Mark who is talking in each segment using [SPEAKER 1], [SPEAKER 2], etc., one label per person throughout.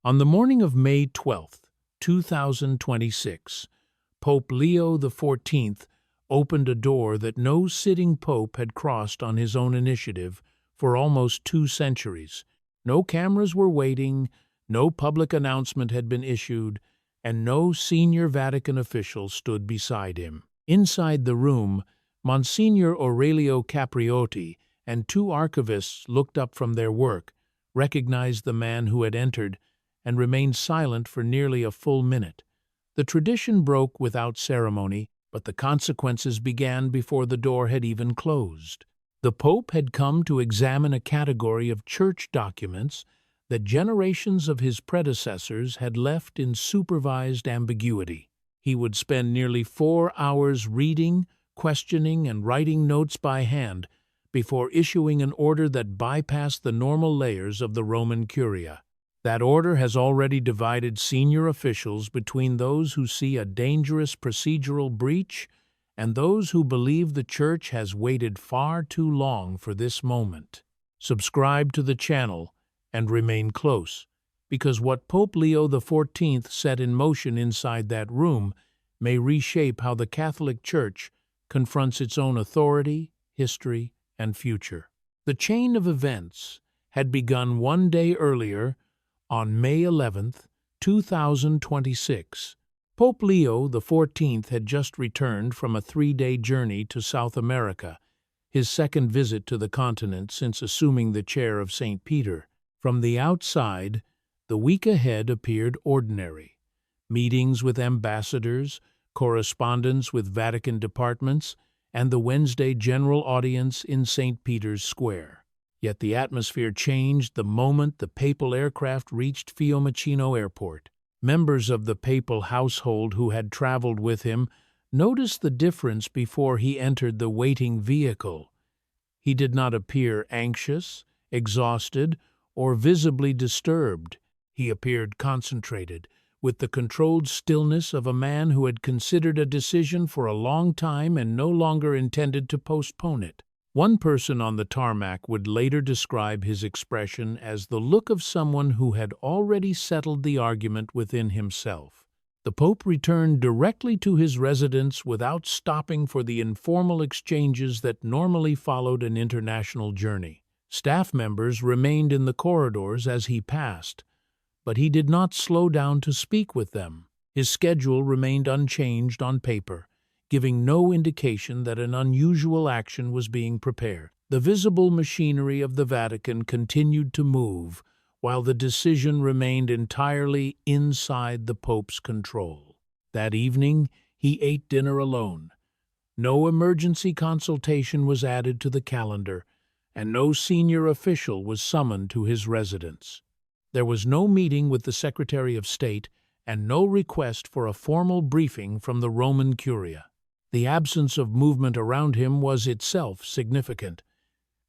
[SPEAKER 1] On the morning of May 12, 2026, Pope Leo XIV opened a door that no sitting pope had crossed on his own initiative for almost 2 centuries. No cameras were waiting, no public announcement had been issued, and no senior Vatican official stood beside him. Inside the room, Monsignor Aurelio Capriotti and 2 archivists looked up from their work, recognized the man who had entered, and remained silent for nearly a full minute. The tradition broke without ceremony, but the consequences began before the door had even closed. The Pope had come to examine a category of church documents that generations of his predecessors had left in supervised ambiguity. He would spend nearly 4 hours reading, questioning, and writing notes by hand before issuing an order that bypassed the normal layers of the Roman Curia. That order has already divided senior officials between those who see a dangerous procedural breach and those who believe the Church has waited far too long for this moment. Subscribe to the channel and remain close, because what Pope Leo XIV set in motion inside that room may reshape how the Catholic Church confronts its own authority, history, and future. The chain of events had begun 1 day earlier, on May 11, 2026. Pope Leo XIV had just returned from a 3-day journey to South America, his second visit to the continent since assuming the chair of St. Peter. From the outside, the week ahead appeared ordinary. Meetings with ambassadors, correspondence with Vatican departments, and the Wednesday general audience in St. Peter's Square. Yet the atmosphere changed the moment the papal aircraft reached Fiumicino Airport. Members of the papal household who had traveled with him noticed the difference before he entered the waiting vehicle. He did not appear anxious, exhausted, or visibly disturbed. He appeared concentrated, with the controlled stillness of a man who had considered a decision for a long time and no longer intended to postpone it. One person on the tarmac would later describe his expression as the look of someone who had already settled the argument within himself. The Pope returned directly to his residence without stopping for the informal exchanges that normally followed an international journey. Staff members remained in the corridors as he passed, but he did not slow down to speak with them. His schedule remained unchanged on paper, giving no indication that an unusual action was being prepared. The visible machinery of the Vatican continued to move, while the decision remained entirely inside the Pope's control. That evening, he ate dinner alone. No emergency consultation was added to the calendar, and no senior official was summoned to his residence. There was no meeting with the Secretary of State and no request for a formal briefing from the Roman Curia. The absence of movement around him was itself significant,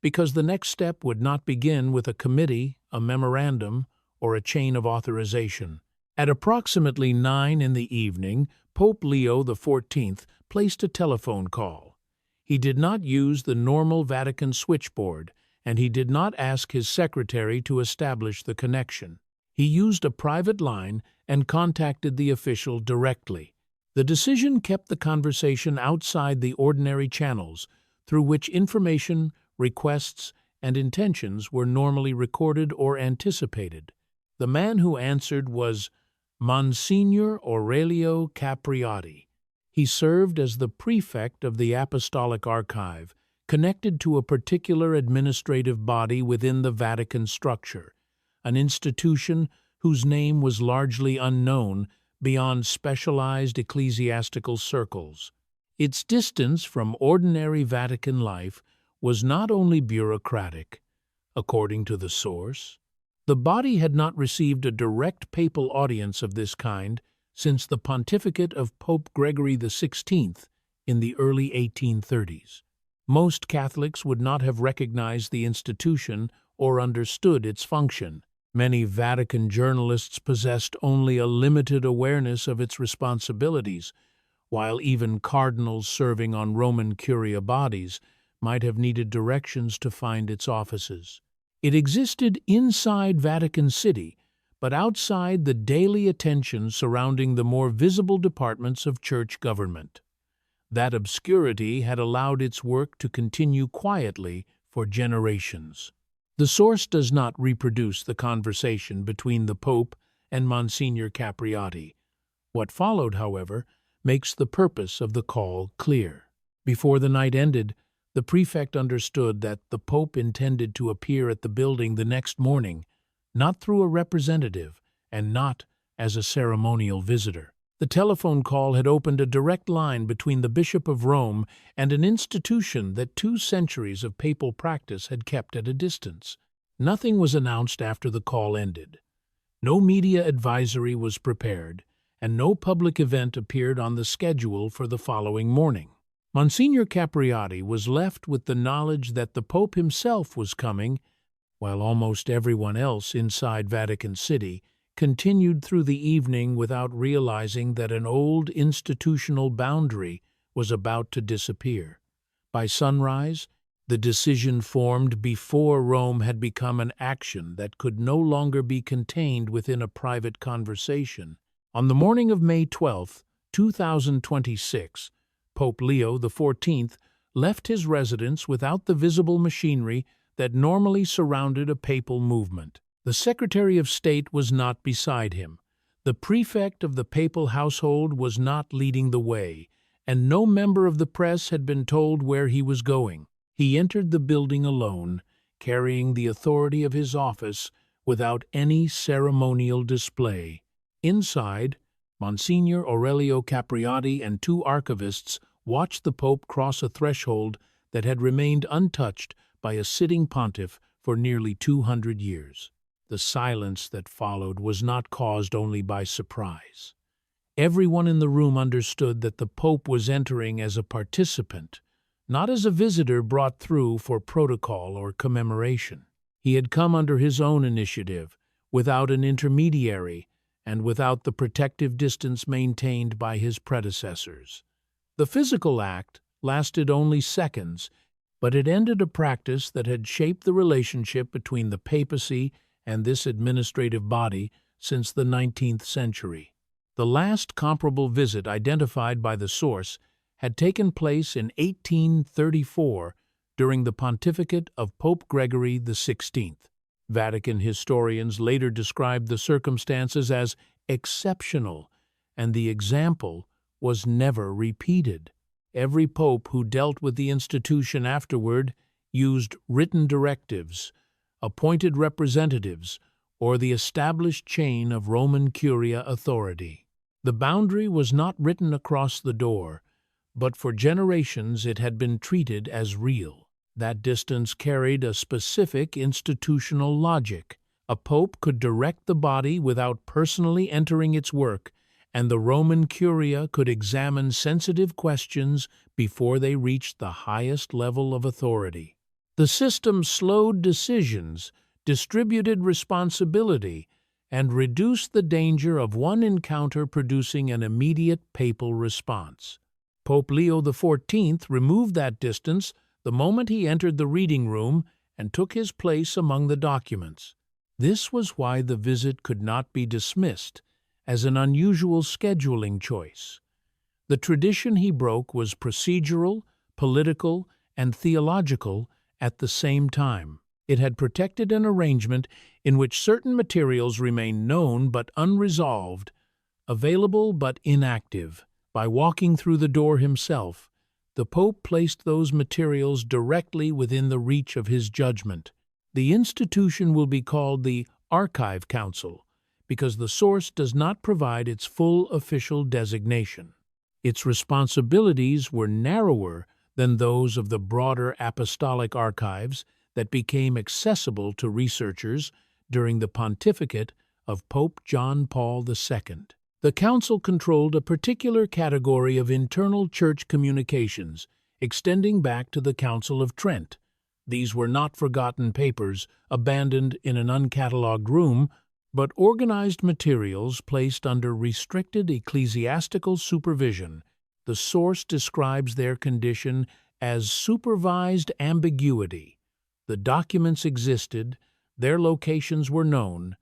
[SPEAKER 1] because the next step would not begin with a committee, a memorandum, or a chain of authorization. At approximately 9 in the evening, Pope Leo XIV placed a telephone call. He did not use the normal Vatican switchboard, and he did not ask his secretary to establish the connection. He used a private line and contacted the official directly. The decision kept the conversation outside the ordinary channels through which information, requests, and intentions were normally recorded or anticipated. The man who answered was Monsignor Aurelio Capriotti. He served as the prefect of the Apostolic Archive, connected to a particular administrative body within the Vatican structure, an institution whose name was largely unknown beyond specialized ecclesiastical circles. Its distance from ordinary Vatican life was not only bureaucratic. According to the source, the body had not received a direct papal audience of this kind since the pontificate of Pope Gregory XVI in the early 1830s. Most Catholics would not have recognized the institution or understood its function. Many Vatican journalists possessed only a limited awareness of its responsibilities, while even cardinals serving on Roman Curia bodies might have needed directions to find its offices. It existed inside Vatican City, but outside the daily attention surrounding the more visible departments of church government. That obscurity had allowed its work to continue quietly for generations. The source does not reproduce the conversation between the Pope and Monsignor Capriati. What followed, however, makes the purpose of the call clear. Before the night ended, the prefect understood that the Pope intended to appear at the building the next morning, not through a representative and not as a ceremonial visitor. The telephone call had opened a direct line between the Bishop of Rome and an institution that 2 centuries of papal practice had kept at a distance. Nothing was announced after the call ended. No media advisory was prepared, and no public event appeared on the schedule for the following morning. Monsignor Capriati was left with the knowledge that the Pope himself was coming, while almost everyone else inside Vatican City continued through the evening without realizing that an old institutional boundary was about to disappear. By sunrise, the decision formed before Rome had become an action that could no longer be contained within a private conversation. On the morning of May 12, 2026, Pope Leo XIV left his residence without the visible machinery that normally surrounded a papal movement. The Secretary of State was not beside him. The prefect of the papal household was not leading the way, and no member of the press had been told where he was going. He entered the building alone, carrying the authority of his office without any ceremonial display. Inside, Monsignor Aurelio Capriati and 2 archivists watched the Pope cross a threshold that had remained untouched by a sitting pontiff for nearly 200 years. The silence that followed was not caused only by surprise. Everyone in the room understood that the Pope was entering as a participant, not as a visitor brought through for protocol or commemoration. He had come under his own initiative, without an intermediary, and without the protective distance maintained by his predecessors. The physical act lasted only seconds, but it ended a practice that had shaped the relationship between the papacy and this administrative body since the 19th century. The last comparable visit identified by the source had taken place in 1834 during the pontificate of Pope Gregory XVI. Vatican historians later described the circumstances as exceptional, and the example was never repeated. Every pope who dealt with the institution afterward used written directives, appointed representatives, or the established chain of Roman Curia authority. The boundary was not written across the door, but for generations it had been treated as real. That distance carried a specific institutional logic. A pope could direct the body without personally entering its work, and the Roman Curia could examine sensitive questions before they reached the highest level of authority. The system slowed decisions, distributed responsibility, and reduced the danger of one encounter producing an immediate papal response. Pope Leo XIV removed that distance the moment he entered the reading room and took his place among the documents. This was why the visit could not be dismissed as an unusual scheduling choice. The tradition he broke was procedural, political, and theological at the same time. It had protected an arrangement in which certain materials remained known but unresolved, available but inactive. By walking through the door himself, the Pope placed those materials directly within the reach of his judgment. The institution will be called the Archive Council, because the source does not provide its full official designation. Its responsibilities were narrower than those of the broader apostolic archives that became accessible to researchers during the pontificate of Pope John Paul II. The council controlled a particular category of internal church communications, extending back to the Council of Trent. These were not forgotten papers abandoned in an uncatalogued room, but organized materials placed under restricted ecclesiastical supervision. The source describes their condition as supervised ambiguity. The documents existed, their locations were known,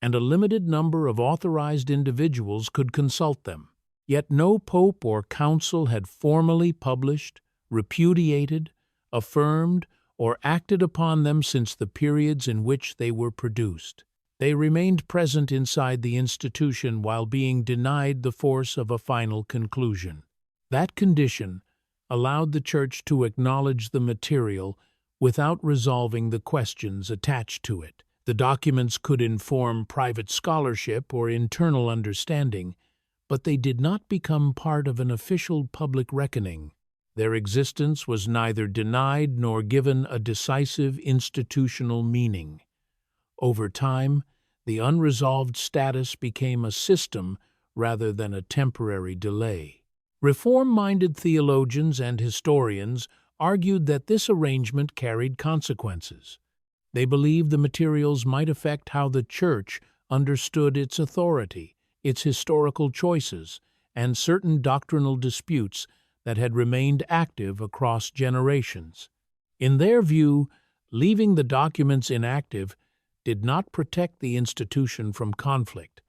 [SPEAKER 1] and a limited number of authorized individuals could consult them. Yet no pope or council had formally published, repudiated, affirmed, or acted upon them since the periods in which they were produced. They remained present inside the institution while being denied the force of a final conclusion. That condition allowed the Church to acknowledge the material without resolving the questions attached to it. The documents could inform private scholarship or internal understanding, but they did not become part of an official public reckoning. Their existence was neither denied nor given a decisive institutional meaning. Over time, the unresolved status became a system rather than a temporary delay. Reform-minded theologians and historians argued that this arrangement carried consequences. They believed the materials might affect how the Church understood its authority, its historical choices, and certain doctrinal disputes that had remained active across generations. In their view, leaving the documents inactive did not protect the institution from conflict.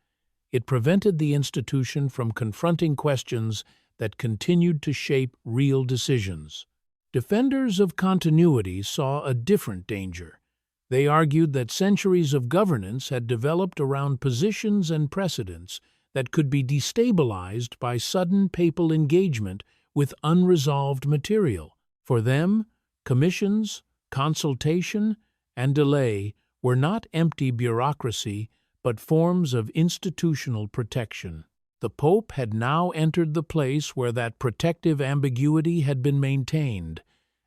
[SPEAKER 1] It prevented the institution from confronting questions that continued to shape real decisions. Defenders of continuity saw a different danger. They argued that centuries of governance had developed around positions and precedents that could be destabilized by sudden papal engagement with unresolved material. For them, commissions, consultation, and delay were not empty bureaucracy, but forms of institutional protection. The Pope had now entered the place where that protective ambiguity had been maintained,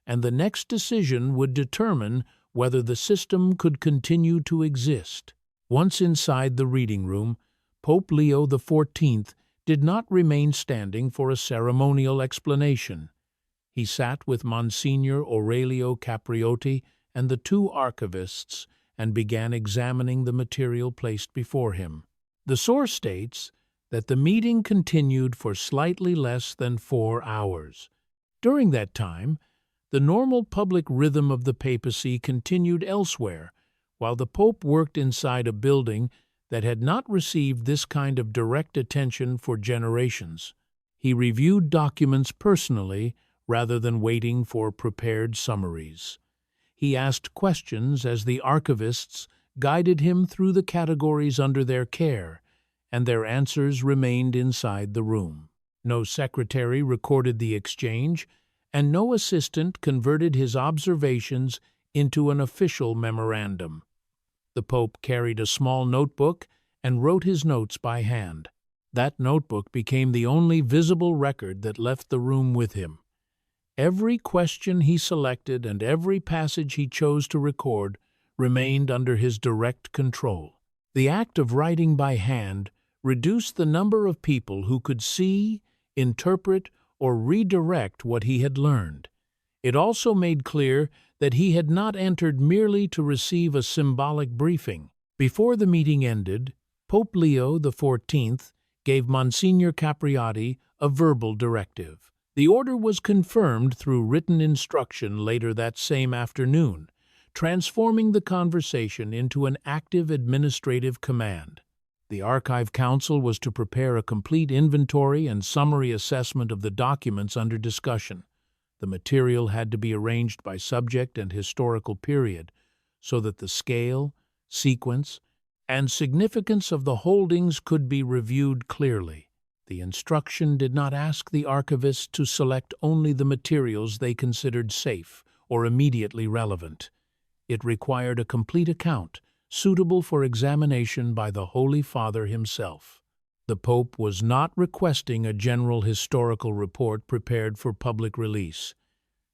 [SPEAKER 1] and the next decision would determine whether the system could continue to exist. Once inside the reading room, Pope Leo XIV did not remain standing for a ceremonial explanation. He sat with Monsignor Aurelio Capriotti and the two archivists and began examining the material placed before him. The source states that the meeting continued for slightly less than 4 hours. During that time, the normal public rhythm of the papacy continued elsewhere, while the Pope worked inside a building that had not received this kind of direct attention for generations. He reviewed documents personally rather than waiting for prepared summaries. He asked questions as the archivists guided him through the categories under their care, and their answers remained inside the room. No secretary recorded the exchange, and no assistant converted his observations into an official memorandum. The Pope carried a small notebook and wrote his notes by hand. That notebook became the only visible record that left the room with him. Every question he selected and every passage he chose to record remained under his direct control. The act of writing by hand reduced the number of people who could see, interpret, or redirect what he had learned. It also made clear that he had not entered merely to receive a symbolic briefing. Before the meeting ended, Pope Leo XIV gave Monsignor Capriotti a verbal directive. The order was confirmed through written instruction later that same afternoon, transforming the conversation into an active administrative command. The Archive Council was to prepare a complete inventory and summary assessment of the documents under discussion. The material had to be arranged by subject and historical period so that the scale, sequence, and significance of the holdings could be reviewed clearly. The instruction did not ask the archivists to select only the materials they considered safe or immediately relevant. It required a complete account, suitable for examination by the Holy Father himself. The Pope was not requesting a general historical report prepared for public release.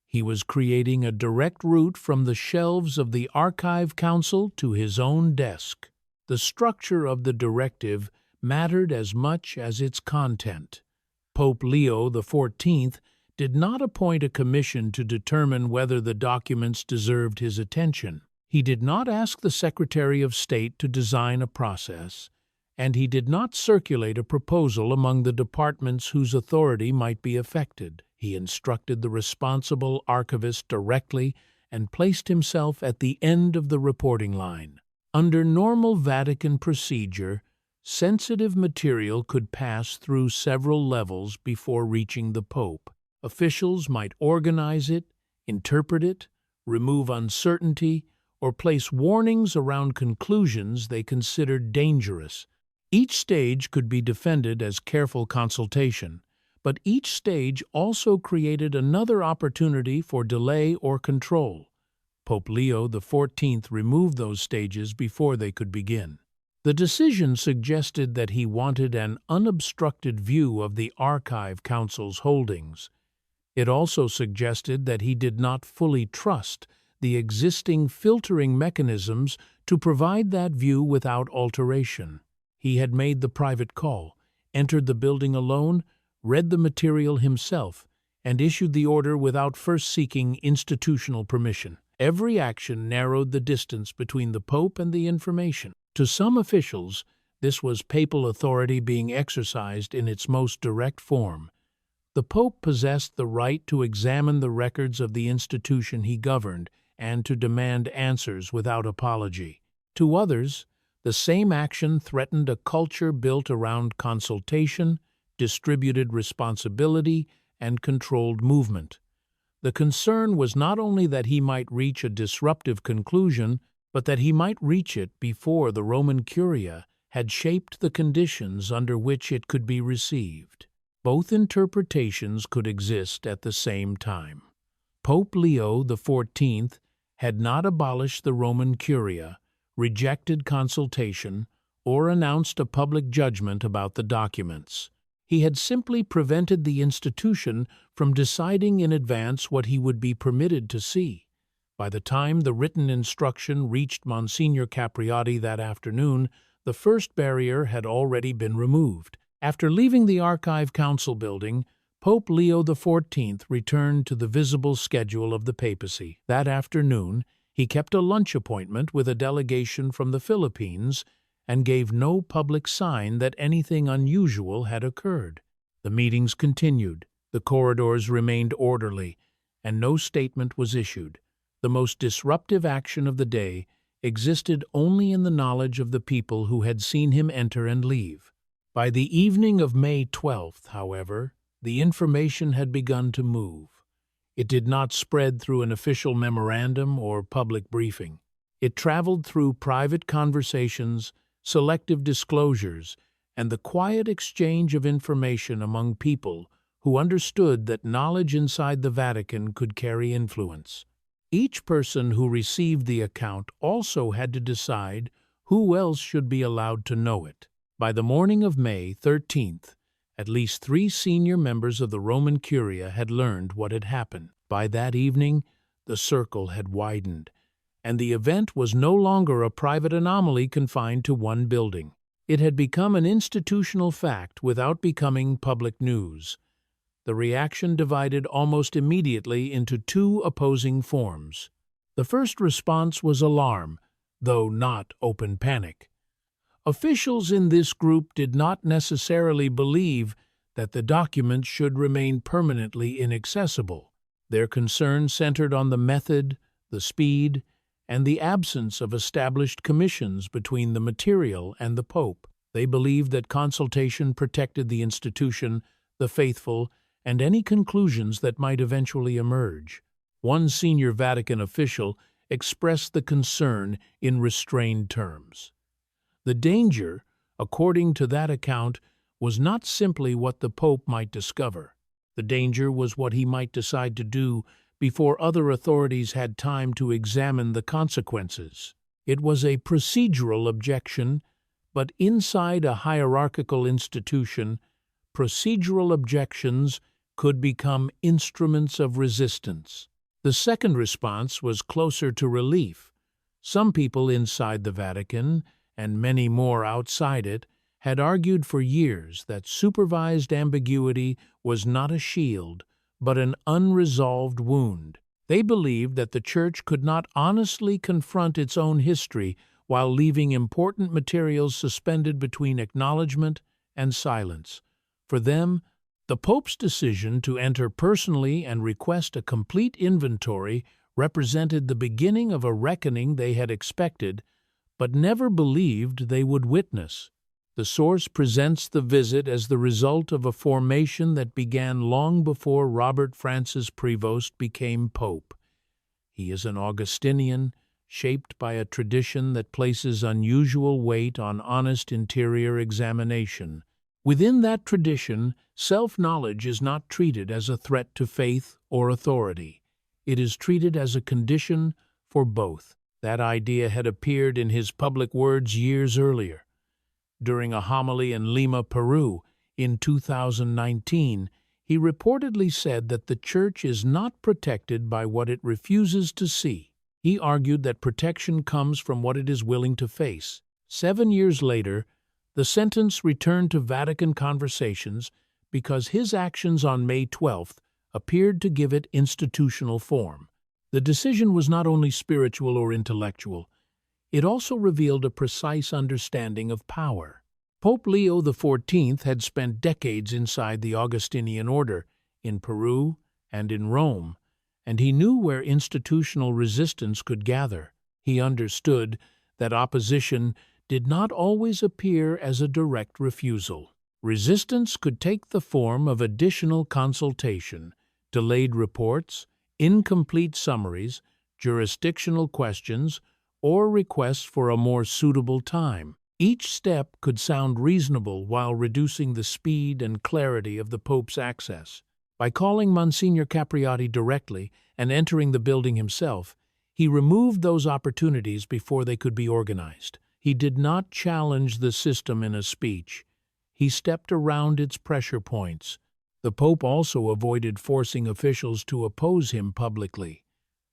[SPEAKER 1] He was creating a direct route from the shelves of the Archive Council to his own desk. The structure of the directive mattered as much as its content. Pope Leo XIV did not appoint a commission to determine whether the documents deserved his attention. He did not ask the Secretary of State to design a process, and he did not circulate a proposal among the departments whose authority might be affected. He instructed the responsible archivist directly and placed himself at the end of the reporting line. Under normal Vatican procedure, sensitive material could pass through several levels before reaching the Pope. Officials might organize it, interpret it, remove uncertainty, or place warnings around conclusions they considered dangerous. Each stage could be defended as careful consultation, but each stage also created another opportunity for delay or control. Pope Leo XIV removed those stages before they could begin. The decision suggested that he wanted an unobstructed view of the Archive Council's holdings. It also suggested that he did not fully trust the existing filtering mechanisms to provide that view without alteration. He had made the private call, entered the building alone, read the material himself, and issued the order without first seeking institutional permission. Every action narrowed the distance between the Pope and the information. To some officials, this was papal authority being exercised in its most direct form. The Pope possessed the right to examine the records of the institution he governed and to demand answers without apology. To others, the same action threatened a culture built around consultation, distributed responsibility, and controlled movement. The concern was not only that he might reach a disruptive conclusion, but that he might reach it before the Roman Curia had shaped the conditions under which it could be received. Both interpretations could exist at the same time. Pope Leo XIV had not abolished the Roman Curia, rejected consultation, or announced a public judgment about the documents. He had simply prevented the institution from deciding in advance what he would be permitted to see. By the time the written instruction reached Monsignor Capriati that afternoon, the first barrier had already been removed. After leaving the Archive Council building, Pope Leo XIV returned to the visible schedule of the papacy. That afternoon, he kept a lunch appointment with a delegation from the Philippines and gave no public sign that anything unusual had occurred. The meetings continued, the corridors remained orderly, and no statement was issued. The most disruptive action of the day existed only in the knowledge of the people who had seen him enter and leave. By the evening of May 12th, however, the information had begun to move. It did not spread through an official memorandum or public briefing. It traveled through private conversations, selective disclosures, and the quiet exchange of information among people who understood that knowledge inside the Vatican could carry influence. Each person who received the account also had to decide who else should be allowed to know it. By the morning of May 13th, at least 3 senior members of the Roman Curia had learned what had happened. By that evening, the circle had widened, and the event was no longer a private anomaly confined to one building. It had become an institutional fact without becoming public news. The reaction divided almost immediately into 2 opposing forms. The first response was alarm, though not open panic. Officials in this group did not necessarily believe that the documents should remain permanently inaccessible. Their concern centered on the method, the speed, and the absence of established commissions between the material and the Pope. They believed that consultation protected the institution, the faithful, and any conclusions that might eventually emerge. One senior Vatican official expressed the concern in restrained terms. The danger, according to that account, was not simply what the Pope might discover. The danger was what he might decide to do before other authorities had time to examine the consequences. It was a procedural objection, but inside a hierarchical institution, procedural objections could become instruments of resistance. The second response was closer to relief. Some people inside the Vatican, and many more outside it, had argued for years that supervised ambiguity was not a shield, but an unresolved wound. They believed that the Church could not honestly confront its own history while leaving important materials suspended between acknowledgement and silence. For them, the Pope's decision to enter personally and request a complete inventory represented the beginning of a reckoning they had expected, but never believed they would witness. The source presents the visit as the result of a formation that began long before Robert Francis Prevost became pope. He is an Augustinian, shaped by a tradition that places unusual weight on honest interior examination. Within that tradition, self-knowledge is not treated as a threat to faith or authority. It is treated as a condition for both. That idea had appeared in his public words years earlier. During a homily in Lima, Peru, in 2019, he reportedly said that the Church is not protected by what it refuses to see. He argued that protection comes from what it is willing to face. 7 years later, the sentence returned to Vatican conversations because his actions on May 12th appeared to give it institutional form. The decision was not only spiritual or intellectual, it also revealed a precise understanding of power. Pope Leo XIV had spent decades inside the Augustinian order, in Peru and in Rome, and he knew where institutional resistance could gather. He understood that opposition did not always appear as a direct refusal. Resistance could take the form of additional consultation, delayed reports, incomplete summaries, jurisdictional questions, or requests for a more suitable time. Each step could sound reasonable while reducing the speed and clarity of the Pope's access. By calling Monsignor Capriati directly and entering the building himself, he removed those opportunities before they could be organized. He did not challenge the system in a speech. He stepped around its pressure points. The Pope also avoided forcing officials to oppose him publicly.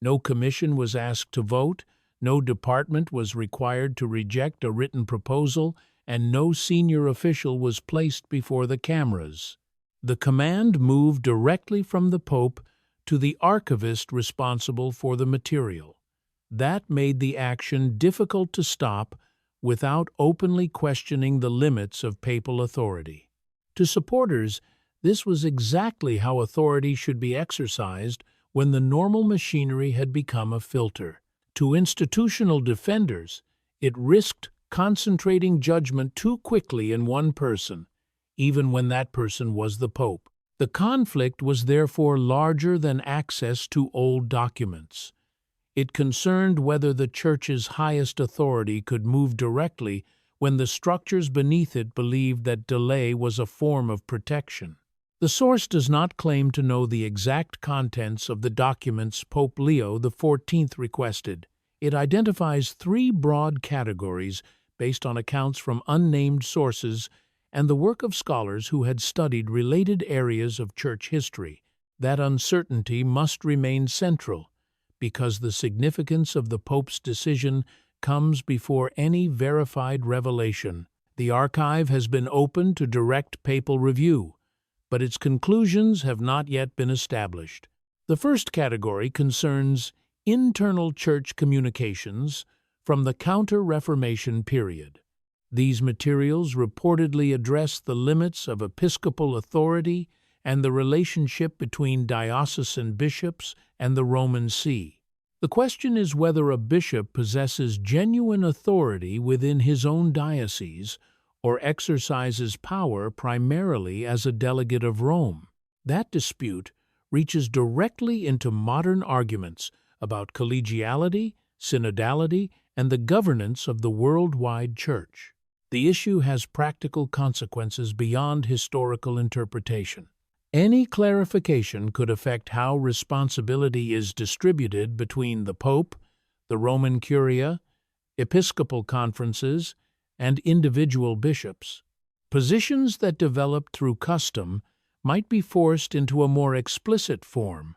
[SPEAKER 1] No commission was asked to vote, no department was required to reject a written proposal, and no senior official was placed before the cameras. The command moved directly from the Pope to the archivist responsible for the material. That made the action difficult to stop without openly questioning the limits of papal authority. To supporters, this was exactly how authority should be exercised when the normal machinery had become a filter. To institutional defenders, it risked concentrating judgment too quickly in one person, even when that person was the Pope. The conflict was therefore larger than access to old documents. It concerned whether the Church's highest authority could move directly when the structures beneath it believed that delay was a form of protection. The source does not claim to know the exact contents of the documents Pope Leo XIV requested. It identifies 3 broad categories based on accounts from unnamed sources and the work of scholars who had studied related areas of church history. That uncertainty must remain central, because the significance of the Pope's decision comes before any verified revelation. The archive has been open to direct papal review, but its conclusions have not yet been established. The first category concerns internal church communications from the Counter-Reformation period. These materials reportedly address the limits of episcopal authority and the relationship between diocesan bishops and the Roman See. The question is whether a bishop possesses genuine authority within his own diocese or exercises power primarily as a delegate of Rome. That dispute reaches directly into modern arguments about collegiality, synodality, and the governance of the worldwide Church. The issue has practical consequences beyond historical interpretation. Any clarification could affect how responsibility is distributed between the Pope, the Roman Curia, episcopal conferences, and individual bishops. Positions that developed through custom might be forced into a more explicit form.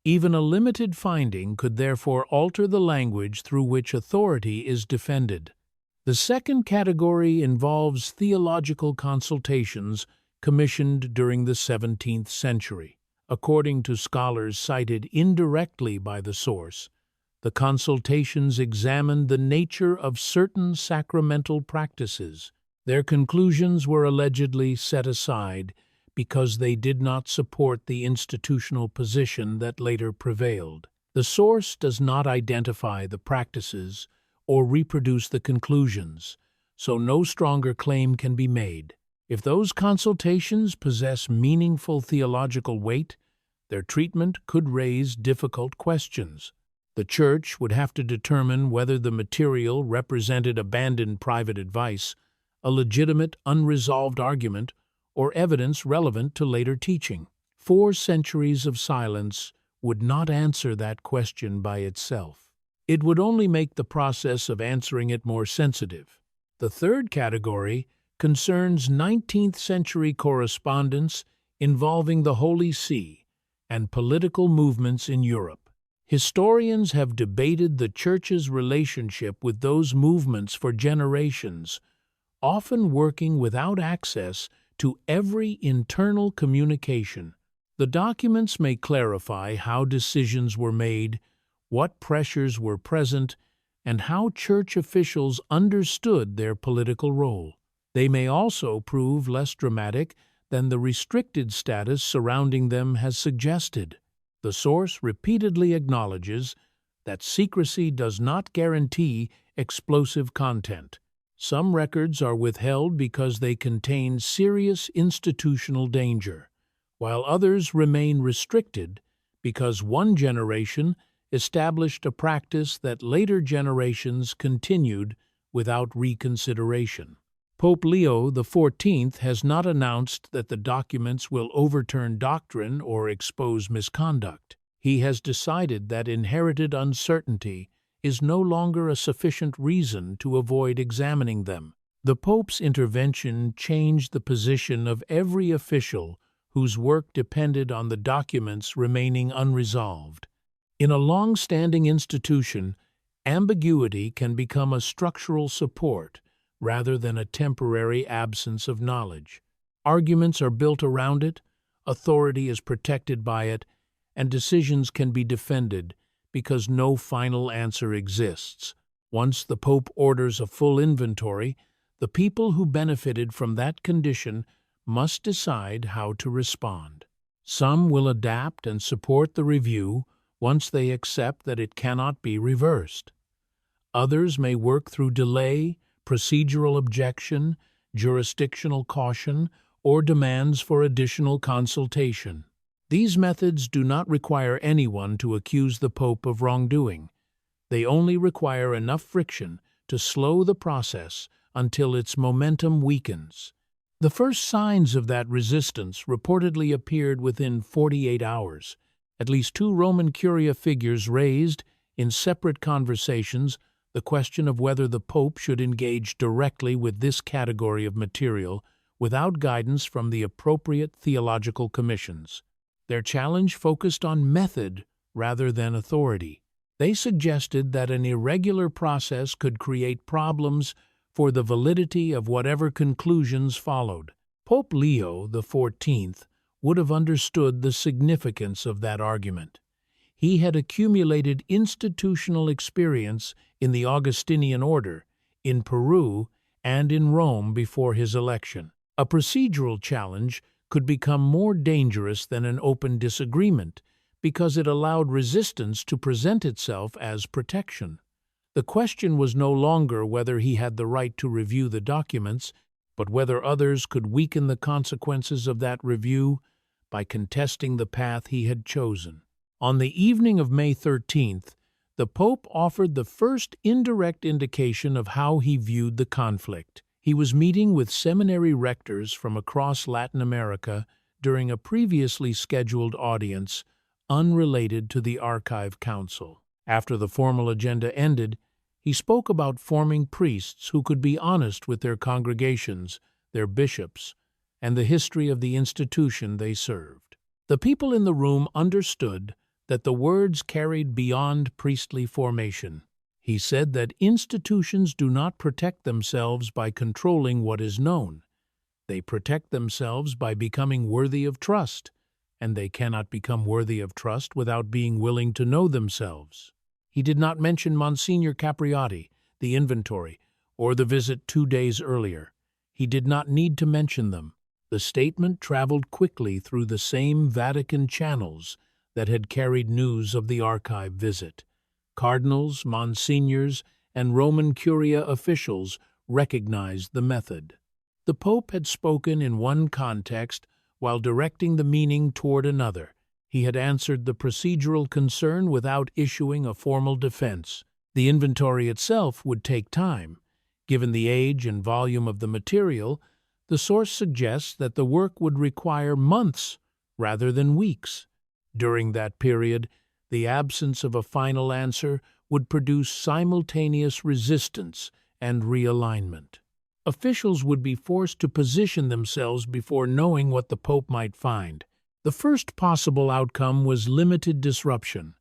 [SPEAKER 1] Even a limited finding could therefore alter the language through which authority is defended. The second category involves theological consultations commissioned during the 17th century. According to scholars cited indirectly by the source, the consultations examined the nature of certain sacramental practices. Their conclusions were allegedly set aside because they did not support the institutional position that later prevailed. The source does not identify the practices or reproduce the conclusions, so no stronger claim can be made. If those consultations possess meaningful theological weight, their treatment could raise difficult questions. The Church would have to determine whether the material represented abandoned private advice, a legitimate unresolved argument, or evidence relevant to later teaching. 4 centuries of silence would not answer that question by itself. It would only make the process of answering it more sensitive. The third category concerns 19th century correspondence involving the Holy See and political movements in Europe. Historians have debated the Church's relationship with those movements for generations, often working without access to every internal communication. The documents may clarify how decisions were made, what pressures were present, and how Church officials understood their political role. They may also prove less dramatic than the restricted status surrounding them has suggested. The source repeatedly acknowledges that secrecy does not guarantee explosive content. Some records are withheld because they contain serious institutional danger, while others remain restricted because one generation established a practice that later generations continued without reconsideration. Pope Leo XIV has not announced that the documents will overturn doctrine or expose misconduct. He has decided that inherited uncertainty is no longer a sufficient reason to avoid examining them. The Pope's intervention changed the position of every official whose work depended on the documents remaining unresolved. In a long-standing institution, ambiguity can become a structural support rather than a temporary absence of knowledge. Arguments are built around it, authority is protected by it, and decisions can be defended because no final answer exists. Once the Pope orders a full inventory, the people who benefited from that condition must decide how to respond. Some will adapt and support the review once they accept that it cannot be reversed. Others may work through delay, procedural objection, jurisdictional caution, or demands for additional consultation. These methods do not require anyone to accuse the Pope of wrongdoing. They only require enough friction to slow the process until its momentum weakens. The first signs of that resistance reportedly appeared within 48 hours. At least 2 Roman Curia figures raised, in separate conversations, the question of whether the Pope should engage directly with this category of material without guidance from the appropriate theological commissions. Their challenge focused on method rather than authority. They suggested that an irregular process could create problems for the validity of whatever conclusions followed. Pope Leo XIV would have understood the significance of that argument. He had accumulated institutional experience in the Augustinian order, in Peru, and in Rome before his election. A procedural challenge could become more dangerous than an open disagreement because it allowed resistance to present itself as protection. The question was no longer whether he had the right to review the documents, but whether others could weaken the consequences of that review by contesting the path he had chosen. On the evening of May 13th, the Pope offered the first indirect indication of how he viewed the conflict. He was meeting with seminary rectors from across Latin America during a previously scheduled audience unrelated to the Archive Council. After the formal agenda ended, he spoke about forming priests who could be honest with their congregations, their bishops, and the history of the institution they served. The people in the room understood that the words carried beyond priestly formation. He said that institutions do not protect themselves by controlling what is known. They protect themselves by becoming worthy of trust, and they cannot become worthy of trust without being willing to know themselves. He did not mention Monsignor Capriati, the inventory, or the visit 2 days earlier. He did not need to mention them. The statement traveled quickly through the same Vatican channels that had carried news of the archive visit. Cardinals, monsignors, and Roman Curia officials recognized the method. The Pope had spoken in one context while directing the meaning toward another. He had answered the procedural concern without issuing a formal defense. The inventory itself would take time. Given the age and volume of the material, the source suggests that the work would require months rather than weeks. During that period, the absence of a final answer would produce simultaneous resistance and realignment. Officials would be forced to position themselves before knowing what the Pope might find. The first possible outcome was limited disruption.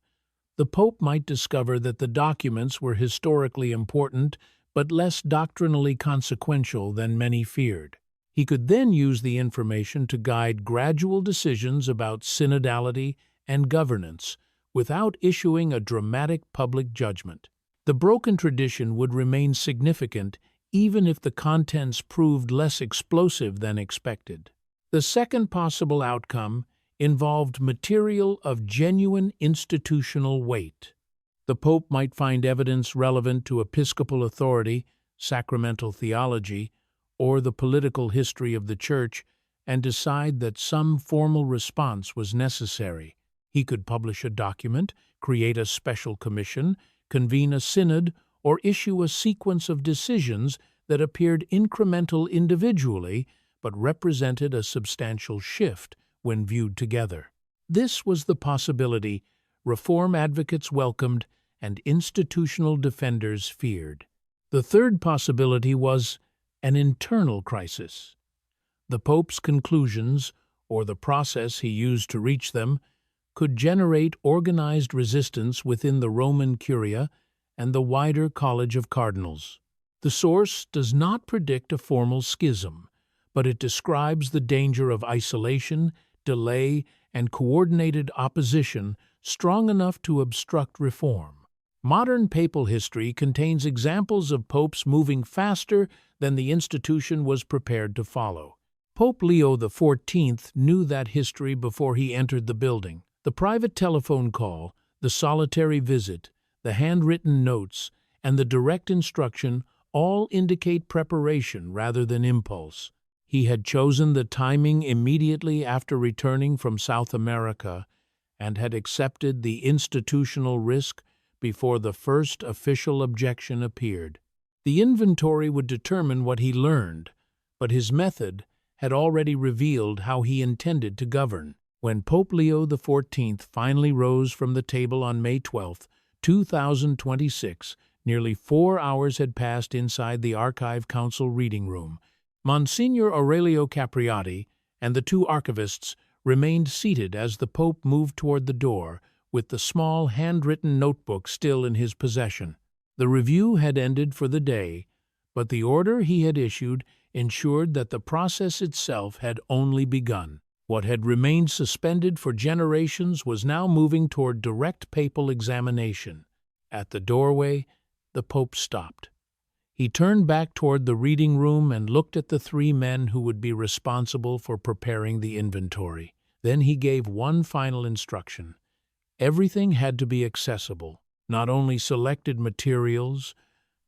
[SPEAKER 1] The Pope might discover that the documents were historically important but less doctrinally consequential than many feared. He could then use the information to guide gradual decisions about synodality and governance without issuing a dramatic public judgment. The broken tradition would remain significant even if the contents proved less explosive than expected. The second possible outcome involved material of genuine institutional weight. The Pope might find evidence relevant to episcopal authority, sacramental theology, or the political history of the Church and decide that some formal response was necessary. He could publish a document, create a special commission, convene a synod, or issue a sequence of decisions that appeared incremental individually but represented a substantial shift when viewed together. This was the possibility reform advocates welcomed and institutional defenders feared. The third possibility was an internal crisis. The Pope's conclusions, or the process he used to reach them, could generate organized resistance within the Roman Curia and the wider College of Cardinals. The source does not predict a formal schism, but it describes the danger of isolation, delay, and coordinated opposition strong enough to obstruct reform. Modern papal history contains examples of popes moving faster than the institution was prepared to follow. Pope Leo XIV knew that history before he entered the building. The private telephone call, the solitary visit, the handwritten notes, and the direct instruction all indicate preparation rather than impulse. He had chosen the timing immediately after returning from South America and had accepted the institutional risk before the first official objection appeared. The inventory would determine what he learned, but his method had already revealed how he intended to govern. When Pope Leo XIV finally rose from the table on May 12, 2026, nearly 4 hours had passed inside the Archive Council reading room. Monsignor Aurelio Capriati and the two archivists remained seated as the Pope moved toward the door, with the small handwritten notebook still in his possession. The review had ended for the day, but the order he had issued ensured that the process itself had only begun. What had remained suspended for generations was now moving toward direct papal examination. At the doorway, the Pope stopped. He turned back toward the reading room and looked at the 3 men who would be responsible for preparing the inventory. Then he gave one final instruction. Everything had to be accessible, not only selected materials,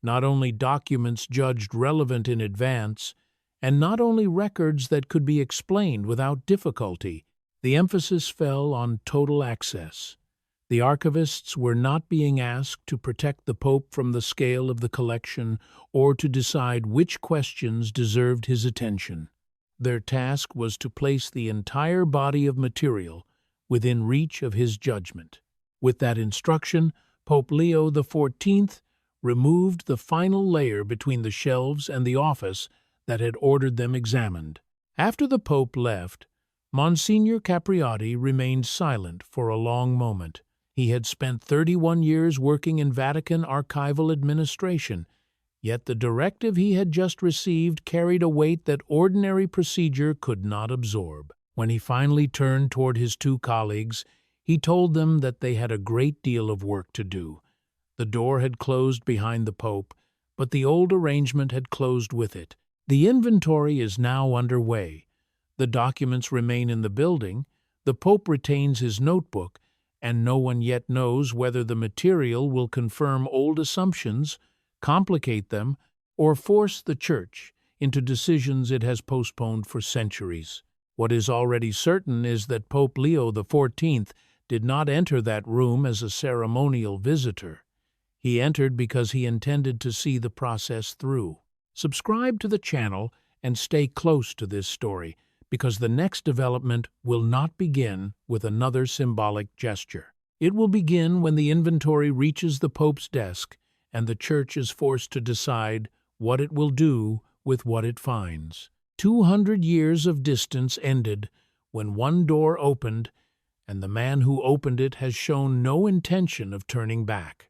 [SPEAKER 1] not only documents judged relevant in advance, and not only records that could be explained without difficulty. The emphasis fell on total access. The archivists were not being asked to protect the Pope from the scale of the collection or to decide which questions deserved his attention. Their task was to place the entire body of material within reach of his judgment. With that instruction, Pope Leo XIV removed the final layer between the shelves and the office that had ordered them examined. After the Pope left, Monsignor Capriati remained silent for a long moment. He had spent 31 years working in Vatican archival administration, yet the directive he had just received carried a weight that ordinary procedure could not absorb. When he finally turned toward his 2 colleagues, he told them that they had a great deal of work to do. The door had closed behind the Pope, but the old arrangement had closed with it. The inventory is now underway. The documents remain in the building, the Pope retains his notebook, and no one yet knows whether the material will confirm old assumptions, complicate them, or force the Church into decisions it has postponed for centuries. What is already certain is that Pope Leo XIV did not enter that room as a ceremonial visitor. He entered because he intended to see the process through. Subscribe to the channel and stay close to this story, because the next development will not begin with another symbolic gesture. It will begin when the inventory reaches the Pope's desk and the Church is forced to decide what it will do with what it finds. 200 years of distance ended when one door opened, and the man who opened it has shown no intention of turning back.